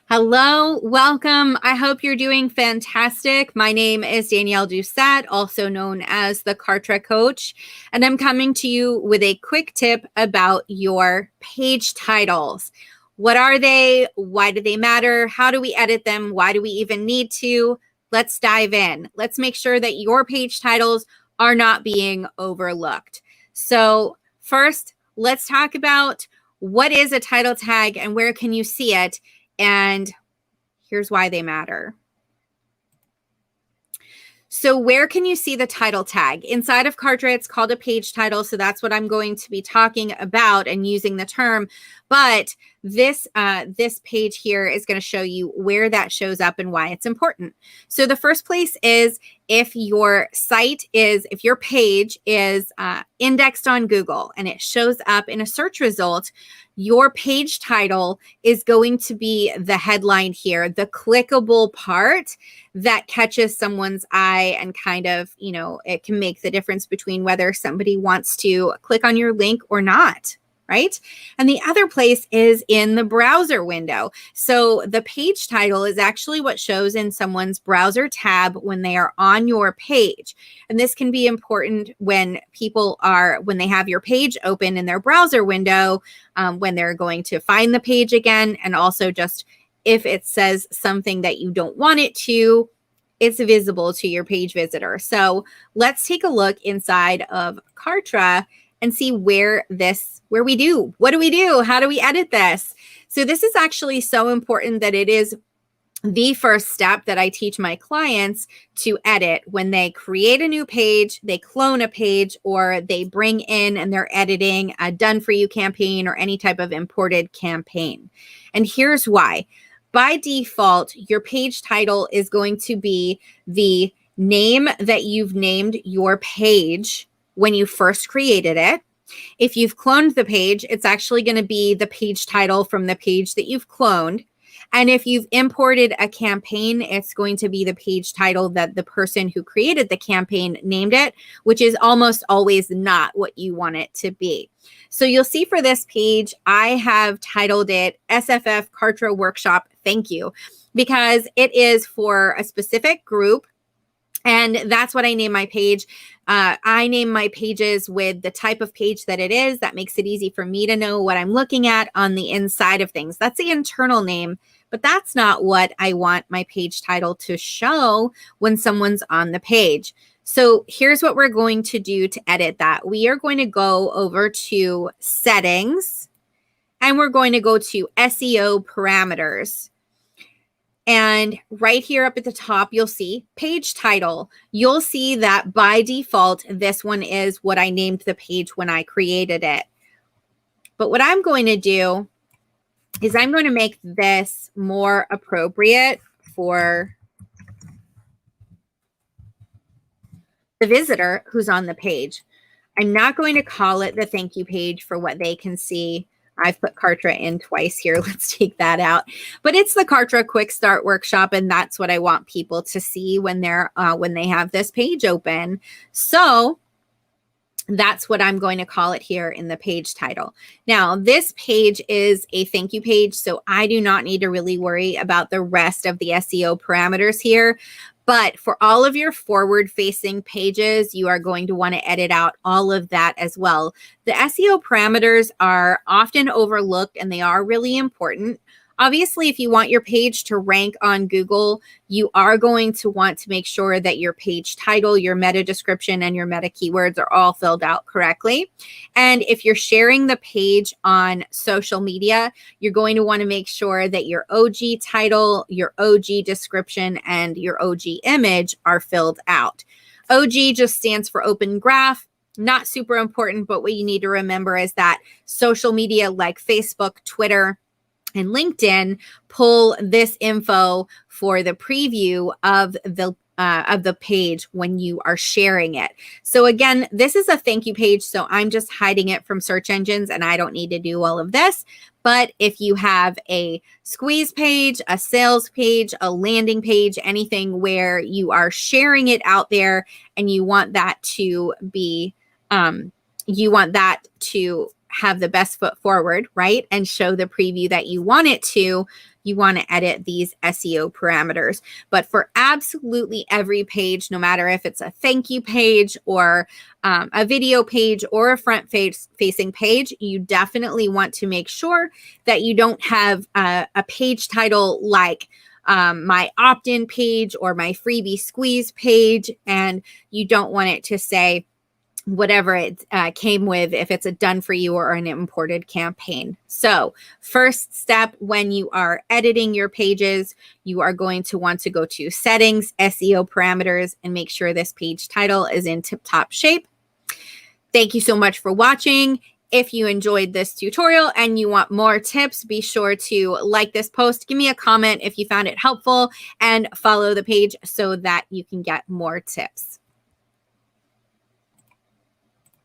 Hello, welcome. I hope you're doing fantastic. My name is Danielle Doucette, also known as the Kartra Coach, and I'm coming to you with a quick tip about your page titles. What are they? Why do they matter? How do we edit them? Why do we even need to? Let's dive in. Let's make sure that your page titles are not being overlooked. So first, let's talk about what is a title tag and where can you see it? And here's why they matter. So where can you see the title tag? Inside of Kartra, it's called a page title. So that's what I'm going to be talking about and using the term. But this page here is going to show you where that shows up and why it's important. So the first place is if your page is indexed on Google and it shows up in a search result, your page title is going to be the headline here, the clickable part that catches someone's eye and kind of, it can make the difference between whether somebody wants to click on your link or not. Right? And the other place is in the browser window. So the page title is actually what shows in someone's browser tab when they are on your page. And this can be important when when they have your page open in their browser window, when they're going to find the page again, and also just if it says something that you don't want it to, it's visible to your page visitor. So let's take a look inside of Kartra and see what do we do? How do we edit this? So this is actually so important that it is the first step that I teach my clients to edit when they create a new page, they clone a page, or they bring in and they're editing a done for you campaign or any type of imported campaign. And here's why. By default, your page title is going to be the name that you've named your page when you first created it. If you've cloned the page, it's actually going to be the page title from the page that you've cloned. And if you've imported a campaign, it's going to be the page title that the person who created the campaign named it, which is almost always not what you want it to be. So you'll see for this page, I have titled it SFF Kartra Workshop Thank You, because it is for a specific group. And that's what I name my page. I name my pages with the type of page that it is. That makes it easy for me to know what I'm looking at on the inside of things. That's the internal name, but that's not what I want my page title to show when someone's on the page. So here's what we're going to do to edit that. We are going to go over to settings and we're going to go to SEO parameters. And right here up at the top, you'll see page title. You'll see that by default, this one is what I named the page when I created it. But what I'm going to do is I'm going to make this more appropriate for the visitor who's on the page. I'm not going to call it the thank you page for what they can see. I've put Kartra in twice here. Let's take that out. But it's the Kartra Quick Start Workshop, and that's what I want people to see when they have this page open. So that's what I'm going to call it here in the page title. Now, this page is a thank you page, so I do not need to really worry about the rest of the SEO parameters here. But for all of your forward-facing pages, you are going to want to edit out all of that as well. The SEO parameters are often overlooked, and they are really important. Obviously, if you want your page to rank on Google, you are going to want to make sure that your page title, your meta description, and your meta keywords are all filled out correctly. And if you're sharing the page on social media, you're going to want to make sure that your OG title, your OG description, and your OG image are filled out. OG just stands for Open Graph. Not super important, but what you need to remember is that social media like Facebook, Twitter, and LinkedIn pull this info for the preview of the page when you are sharing it. So again, this is a thank you page, so I'm just hiding it from search engines and I don't need to do all of this. But if you have a squeeze page, a sales page, a landing page, anything where you are sharing it out there and you want that to be, have the best foot forward, right, and show the preview that you want it to, you want to edit these SEO parameters. But for absolutely every page, no matter if it's a thank you page or a video page or a front facing page, you definitely want to make sure that you don't have a page title like my opt-in page or my freebie squeeze page, and you don't want it to say whatever it came with if it's a done for you or an imported campaign. So first step, when you are editing your pages, you are going to want to go to settings, SEO parameters, and make sure this page title is in tip-top shape. Thank you so much for watching. If you enjoyed this tutorial and you want more tips, be sure to like this post, give me a comment if you found it helpful, and follow the page so that you can get more tips.